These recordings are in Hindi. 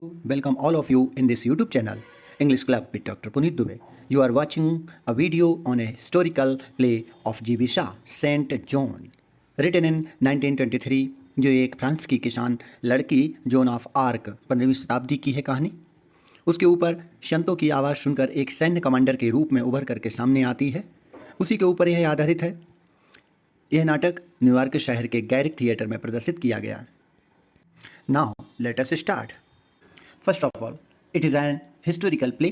Welcome all of you in this YouTube channel, English Club with Dr. Puneet Dubey. You are watching a video on a historical play of G.B. Shah, Saint John, written in 1923, जो एक फ्रांस की किसान लड़की जोन ऑफ आर्क 15वीं शताब्दी की है कहानी। उसके ऊपर संतों की आवाज़ सुनकर एक सैन्य कमांडर के रूप में उभर करके सामने आती है। उसी के ऊपर यह आधारित है। यह नाटक न्यूयॉर्क शहर के गैरिक थिएटर में प्रदर्शित किया गया। Now let us start. First of all, it is an historical play.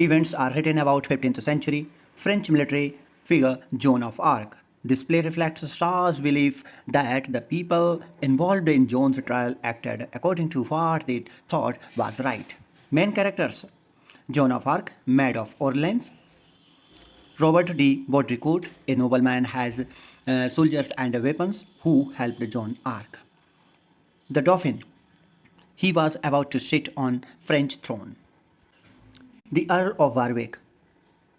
Events are written about 15th century French military figure Joan of Arc. This play reflects Shah's belief that the people involved in Joan's trial acted according to what they thought was right. Main characters: Joan of Arc, Maid of Orleans; Robert de Baudricourt, a nobleman, has soldiers and weapons who helped Joan Arc. The Dauphin, he was about to sit on French throne. The Earl of Warwick,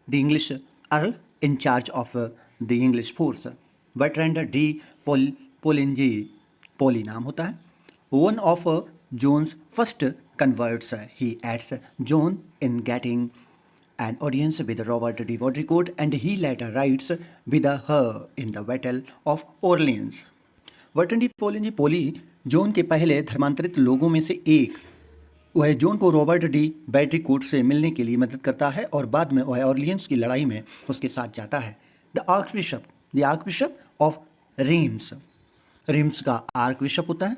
the English Earl in charge of the English force. Bertrand de Poligny, Polly नाम होता है. One of Joan's first converts, he aids Joan in getting an audience with Robert de Baudricourt, and he later rides with her in the Battle of Orleans. Bertrand de Poulengy Joan के पहले धर्मांतरित लोगों में से एक। वह जोन को रॉबर्ट डी बैड्रिकोट से मिलने के लिए मदद करता है और बाद में वह ऑर्लियंस की लड़ाई में उसके साथ जाता है। The archbishop of Reims, Reims का आर्कबिशप होता है।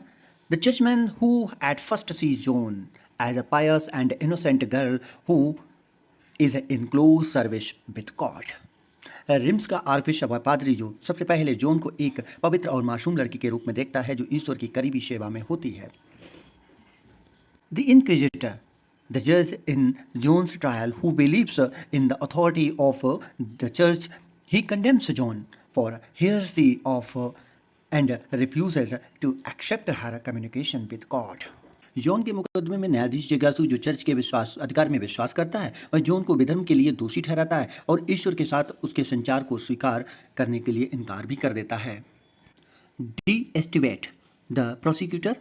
The churchman who at first sees Joan as a pious and innocent girl who is in close service with God. Reims का आर्कबिशप है पादरी जो सबसे पहले जोन को एक पवित्र और मासूम लड़की के रूप में देखता है जो ईश्वर की करीबी सेवा में होती है। द इनक्विजिटर, द जज in Joan's trial who believes in the authority of the church, he condemns Joan for heresy of and refuses to accept her communication with God. Joan के मुकदमे में न्यायाधीश जिज्ञासु जो चर्च के अधिकार में विश्वास करता है वह जॉन को विधर्म के लिए दोषी ठहराता है और ईश्वर के साथ उसके संचार को स्वीकार करने के लिए इनकार भी कर देता है। De Estivet, the prosecutor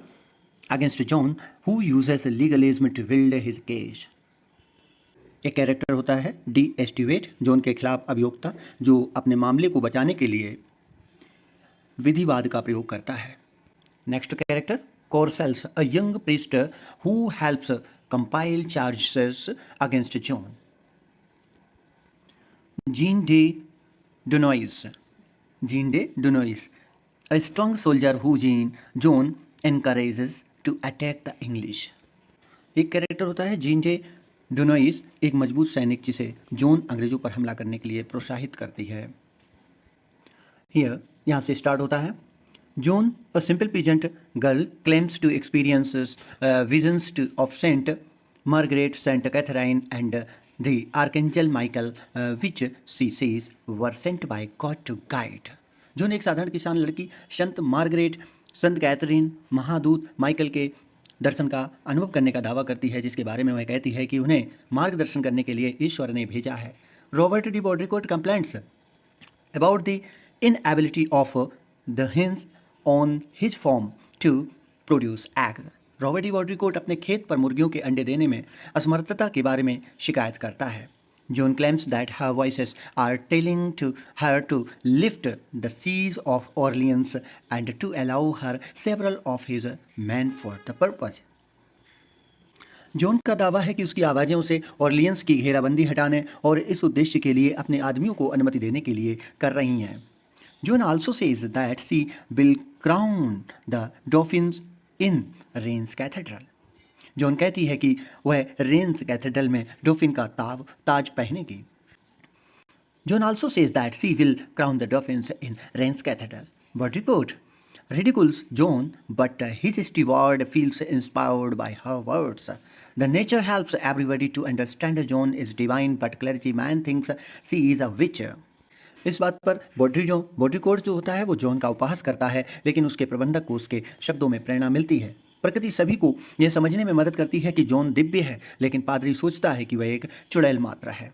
against Joan who uses legalism to build his case. एक कैरेक्टर होता है डी एस्टिवेट, जॉन के खिलाफ अभियोक्ता जो अपने मामले को बचाने के लिए विधिवाद का प्रयोग करता है। Next character Corsells, a young priest who helps compile charges against John. Jean de Dunois, a strong soldier who John encourages to attack the English. एक कैरेक्टर होता है जीन जे डुनोइस, एक मजबूत सैनिक जिसे जोन अंग्रेजों पर हमला करने के लिए प्रोत्साहित करती है। यहाँ से स्टार्ट होता है। Joan, a simple peasant girl, claims to experiences visions of Saint Margaret, Saint Catherine, and the Archangel Michael, which she says were sent by God to guide. Zone एक साधारण किसान लड़की संत मार्गरेट, संत कैथरीन, महादूत माइकल के दर्शन का अनुभव करने का दावा करती है जिसके बारे में वह कहती है कि उन्हें मार्गदर्शन करने के लिए ईश्वर ने भेजा है। Robert de Baudricourt complaints about the inability of the hens on his farm to produce eggs. Robert de Baudricourt अपने खेत पर मुर्गियों के अंडे देने में असमर्थता के बारे में शिकायत करता है। John claims that her voices are telling to her to lift the siege of Orleans and to allow her several of his men for the purpose. John का दावा है कि उसकी आवाज़ें उसे ऑर्लियंस की घेराबंदी हटाने और इस उद्देश्य के लिए अपने आदमियों को अनुमति देने के लिए कर रही हैं। John also says that she will crown the Dauphins in Reims Cathedral. John कहती है कि वह रेन्स कैथेड्रल में डॉफिन का ताज पहनेगी। John also says that she will crown the Dauphins in Reims Cathedral. Baudricourt ridicules John, but his steward feels inspired by her words. The nature helps everybody to understand John is divine, but clergyman thinks she is a witch. इस बात पर बॉड्रिकोट जो होता है वो जॉन का उपहास करता है, लेकिन उसके प्रबंधक को उसके शब्दों में प्रेरणा मिलती है। प्रकृति सभी को यह समझने में मदद करती है कि जॉन दिव्य है, लेकिन पादरी सोचता है कि वह एक चुड़ैल मात्र है।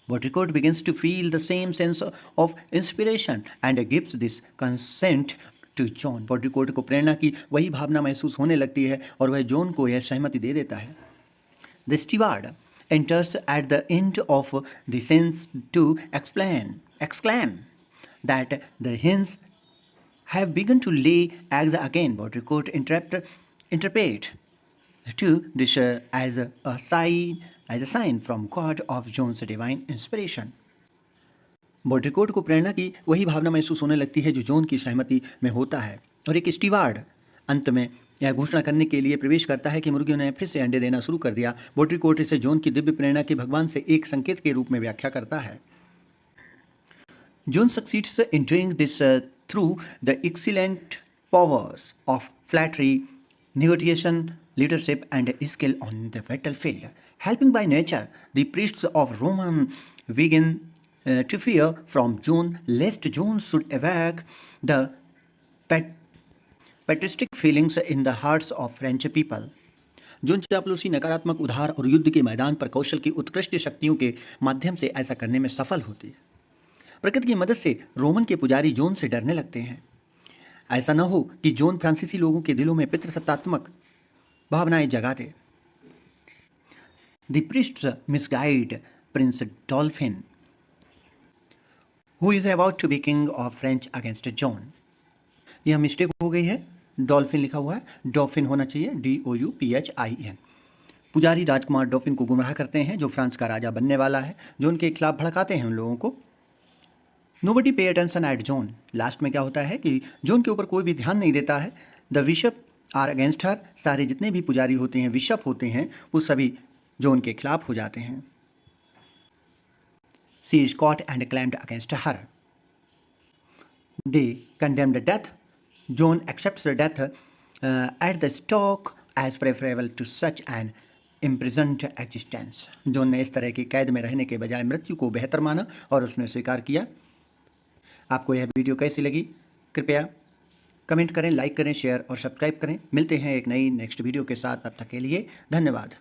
बॉड्रिकोट begins to feel the same sense of inspiration and gives this consent to Joan. Baudricourt को प्रेरणा की वही भावना महसूस होने लगती है और वह जॉन को यह सहमति दे देता है। The steward enters at the end of the sentence to exclaim that the hens have begun to lay eggs again. Baudricourt interpret to this as a sign from God of John's divine inspiration. बॉड्रिकोट को प्रेरणा की वही भावना महसूस होने लगती है जो जॉन की सहमति में होता है, और एक स्टीवार्ड अंत में यह घोषणा करने के लिए प्रवेश करता है कि मुर्गियों ने फिर से अंडे देना शुरू कर दिया। बॉड्रिकोट इसे जॉन की दिव्य प्रेरणा के भगवान से एक संकेत के रूप में व्याख्या करता है। John succeeds in doing this through the excellent powers of flattery, negotiation, leadership, and skill on the battlefield. Helping by nature, the priests of Roman began to fear from John lest John should awake the patriotic feelings in the hearts of French people. John चापलूसी, नकारात्मक, उधार और युद्ध के मैदान पर कौशल की उत्कृष्ट शक्तियों के माध्यम से ऐसा करने में सफल होती है। प्रकृति की मदद से रोमन के पुजारी जॉन से डरने लगते हैं। ऐसा न हो कि जॉन फ्रांसीसी लोगों के दिलों में पितृसत्तात्मक भावनाएं जगा दे। The priests misguide prince Dauphin who is about to be king of French against Joan. यह मिस्टेक हो गई है, डॉल्फिन लिखा हुआ है, डॉल्फिन होना चाहिए, DOUPHIN। पुजारी राजकुमार डॉल्फिन को गुमराह करते हैं जो फ्रांस का राजा बनने वाला है। जॉन के खिलाफ भड़काते हैं उन लोगों को। Nobody pay attention eight John. Last में क्या होता है कि जॉन के ऊपर कोई भी ध्यान नहीं देता है। The bishop are against her. सारे जितने भी पुजारी होते हैं, बिशप होते हैं, वो सभी जॉन के खिलाफ हो जाते हैं। She is caught and claimed against her. They condemned death. Joan accepts death at the stake as preferable to such an imprisoned existence. Joan ने इस तरह की कैद में रहने के बजाय मृत्यु को बेहतर माना और उसने स्वीकार किया। आपको यह वीडियो कैसी लगी कृपया कमेंट करें, लाइक करें, शेयर और सब्सक्राइब करें। मिलते हैं एक नई नेक्स्ट वीडियो के साथ, तब तक के लिए धन्यवाद।